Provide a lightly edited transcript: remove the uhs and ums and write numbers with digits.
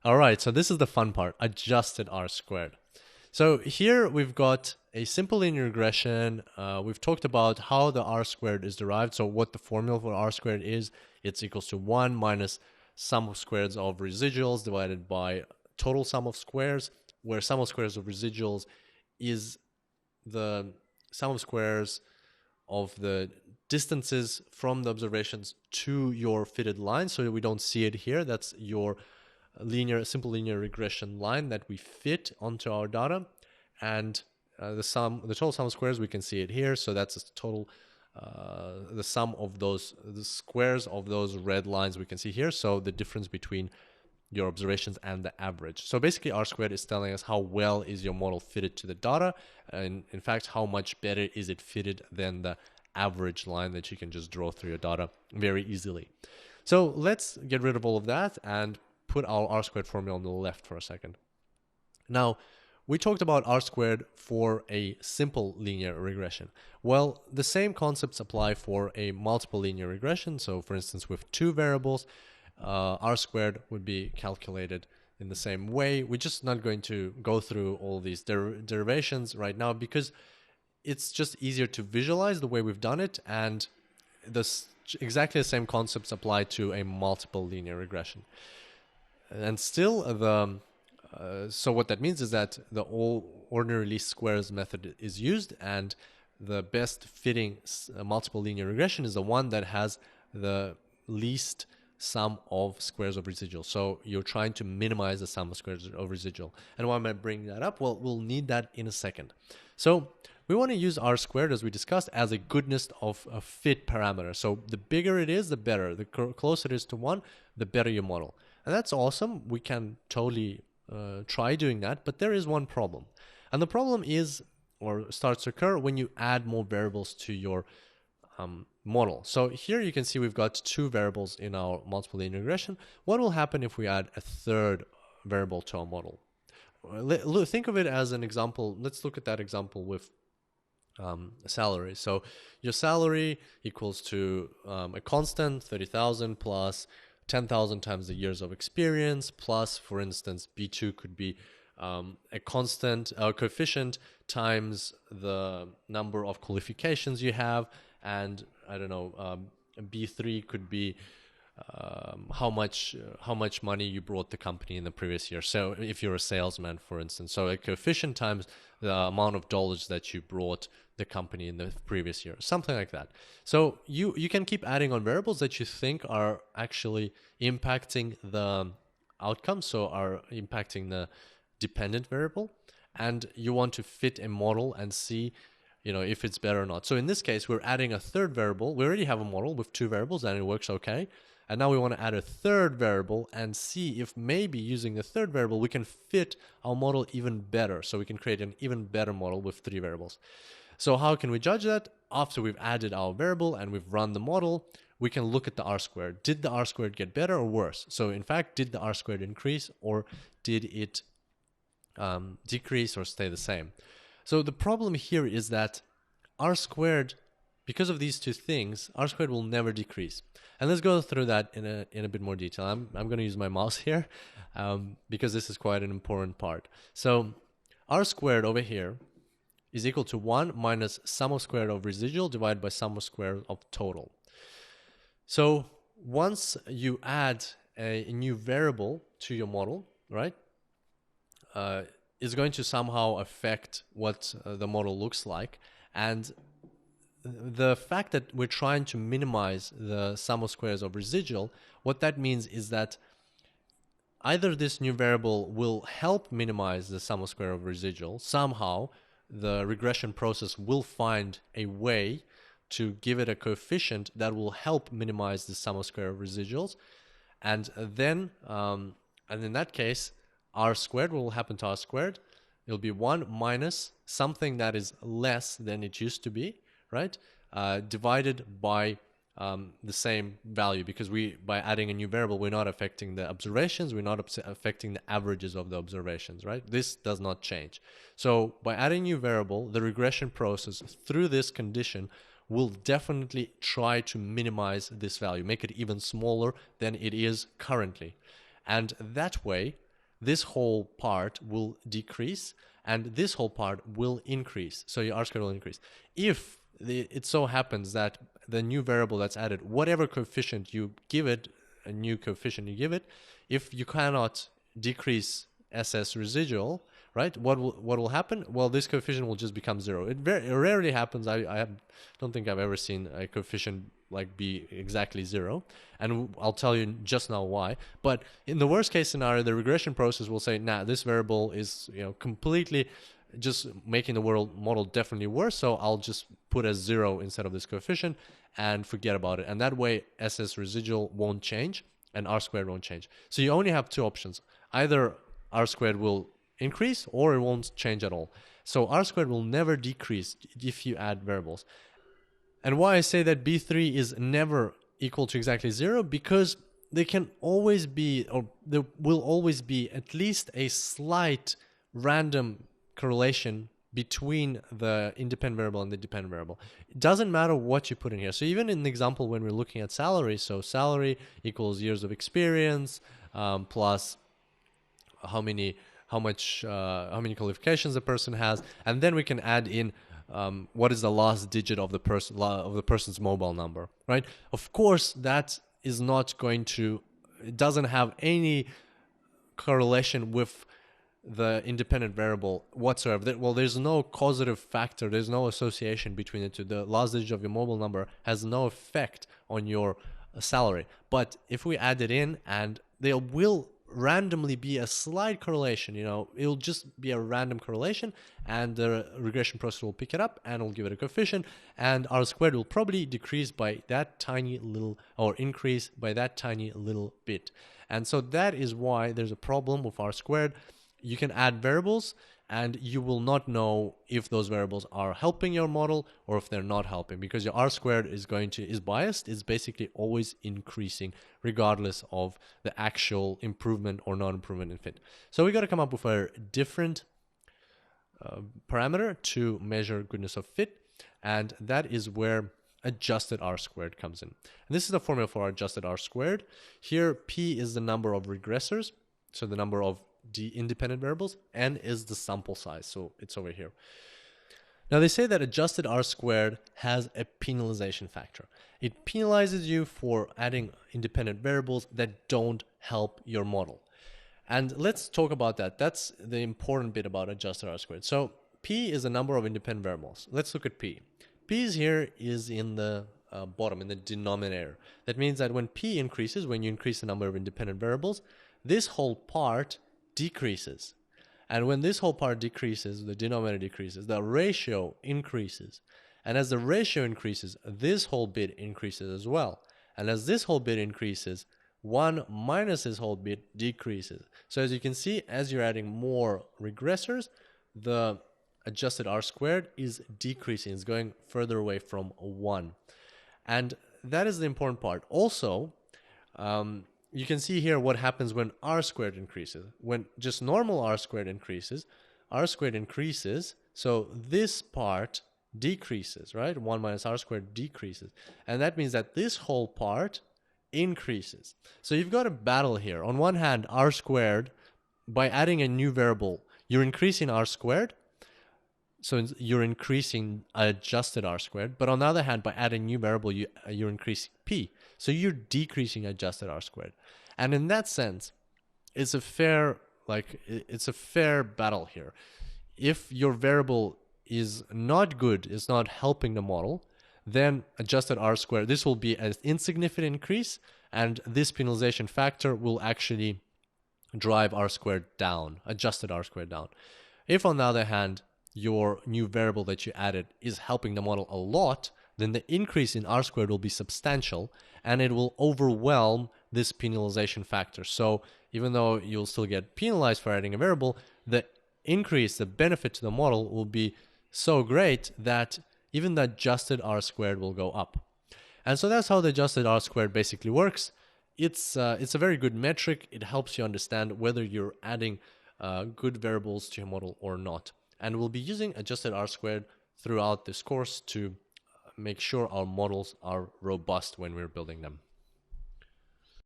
All right, so this is the fun part, adjusted R squared. So here we've got a simple linear regression. We've talked about how the R squared is derived. So what the formula for R squared is, it's equals to 1 minus sum of squares of residuals divided by total sum of squares, where sum of squares of residuals is the sum of squares of the distances from the observations to your fitted line. So we don't see it here. That's your simple linear regression line that we fit onto our data, and the total sum of squares, we can see it here. So that's the total, the sum of the squares of those red lines we can see here. So the difference between your observations and the average. So basically R squared is telling us how well is your model fitted to the data, and in fact how much better is it fitted than the average line that you can just draw through your data very easily. So let's get rid of all of that and put our R squared formula on the left for a second. Now, we talked about R squared for a simple linear regression. Well, the same concepts apply for a multiple linear regression. So for instance, with two variables, R squared would be calculated in the same way. We're just not going to go through all these derivations right now because it's just easier to visualize the way we've done it, and exactly the same concepts apply to a multiple linear regression. And still, so what that means is that the all ordinary least squares method is used, and the best fitting multiple linear regression is the one that has the least sum of squares of residual. So you're trying to minimize the sum of squares of residual. And why am I bringing that up? Well, we'll need that in a second. So we want to use R squared, as we discussed, as a goodness of a fit parameter. So the bigger it is, the better. The closer it is to 1, the better your model. And that's awesome. We can totally try doing that, but there is one problem. And the problem is, or starts to occur, when you add more variables to your model. So here you can see we've got two variables in our multiple linear regression. What will happen if we add a third variable to our model? Think of it as an example. Let's look at that example with salary. So your salary equals to a constant 30,000 plus 10,000 times the years of experience, plus, for instance, B2 could be a constant coefficient times the number of qualifications you have, and I don't know, B3 could be how much money you brought the company in the previous year. So if you're a salesman, for instance, so a coefficient times the amount of dollars that you brought the company in the previous year, something like that. So you can keep adding on variables that you think are actually impacting the outcome, so are impacting the dependent variable, and you want to fit a model and see if it's better or not. So in this case, we're adding a third variable. We already have a model with two variables and it works okay. And now we want to add a third variable and see if maybe using the third variable, we can fit our model even better. So we can create an even better model with three variables. So how can we judge that? After we've added our variable and we've run the model, we can look at the R squared. Did the R squared get better or worse? So in fact, did the R squared increase, or did it decrease or stay the same? So the problem here is that R squared, because of these two things, R squared will never decrease. And let's go through that in a bit more detail. I'm going to use my mouse here because this is quite an important part. So R squared over here is equal to 1 minus sum of squared of residual divided by sum of squared of total. So once you add a new variable to your model, right, is going to somehow affect what the model looks like. And the fact that we're trying to minimize the sum of squares of residual, what that means is that either this new variable will help minimize the sum of square of residual, somehow the regression process will find a way to give it a coefficient that will help minimize the sum of square of residuals, and then in that case, R squared will happen to R squared. It'll be 1 minus something that is less than it used to be, right? Divided by the same value, because by adding a new variable, we're not affecting the observations, we're not affecting the averages of the observations, right? This does not change. So by adding a new variable, the regression process through this condition will definitely try to minimize this value, make it even smaller than it is currently. And that way, this whole part will decrease and this whole part will increase. So your R squared will increase. If it so happens that the new variable that's added, whatever coefficient you give it, a new coefficient you give it, if you cannot decrease SS residual, right, what will happen? Well, this coefficient will just become 0. It rarely happens. I don't think I've ever seen a coefficient like be exactly 0, and I'll tell you just now why. But in the worst case scenario, the regression process will say, nah, this variable is completely just making the model definitely worse, so I'll just put a 0 instead of this coefficient and forget about it. And that way SS residual won't change and R squared won't change. So you only have two options. Either R squared will increase or it won't change at all. So R squared will never decrease if you add variables. And why I say that B3 is never equal to exactly 0, because there can always be, or there will always be at least a slight random correlation between the independent variable and the dependent variable. It doesn't matter what you put in here. So even in the example when we're looking at salary, so salary equals years of experience plus how many qualifications the person has, and then we can add in what is the last digit of the person's mobile number, right? Of course, that is not going to, it doesn't have any correlation with the independent variable whatsoever. Well, there's no causative factor, there's no association between the two. The last digit of your mobile number has no effect on your salary. But if we add it in, and there will randomly be a slight correlation, it'll just be a random correlation, and the regression process will pick it up and will give it a coefficient, and R squared will probably decrease by that tiny little, or increase by that tiny little bit. And so that is why there's a problem with R squared. You can add variables and you will not know if those variables are helping your model or if they're not helping, because your R squared is biased. It's basically always increasing regardless of the actual improvement or non-improvement in fit. So we got to come up with a different parameter to measure goodness of fit, and that is where adjusted R squared comes in. And this is the formula for adjusted R squared. Here, P is the number of regressors, so the number of independent variables, n is the sample size, so it's over here. Now they say that adjusted R squared has a penalization factor. It penalizes you for adding independent variables that don't help your model. And let's talk about that. That's the important bit about adjusted R squared. So P is the number of independent variables. Let's look at P. P here is in the bottom, in the denominator. That means that when P increases, when you increase the number of independent variables, this whole part decreases. And when this whole part decreases, the denominator decreases, the ratio increases. And as the ratio increases, this whole bit increases as well. And as this whole bit increases, 1 minus this whole bit decreases. So as you can see, as you're adding more regressors, the adjusted R squared is decreasing. It's going further away from 1. And that is the important part. Also, you can see here what happens when R squared increases. When just normal R squared increases, so this part decreases, right? 1 minus R squared decreases. And that means that this whole part increases. So you've got a battle here. On one hand, R squared, by adding a new variable, you're increasing R squared. So you're increasing adjusted R squared. But on the other hand, by adding new variable, you're increasing P. So you're decreasing adjusted R squared. And in that sense, it's a fair battle here. If your variable is not good, is not helping the model, then adjusted R squared, this will be an insignificant increase, and this penalization factor will actually drive R squared down, adjusted R squared down. If on the other hand, your new variable that you added is helping the model a lot, then the increase in R squared will be substantial, and it will overwhelm this penalization factor. So even though you'll still get penalized for adding a variable, the increase, the benefit to the model will be so great that even the adjusted R squared will go up. And so that's how the adjusted R squared basically works. It's a very good metric. It helps you understand whether you're adding good variables to your model or not. And we'll be using adjusted R squared throughout this course to make sure our models are robust when we're building them.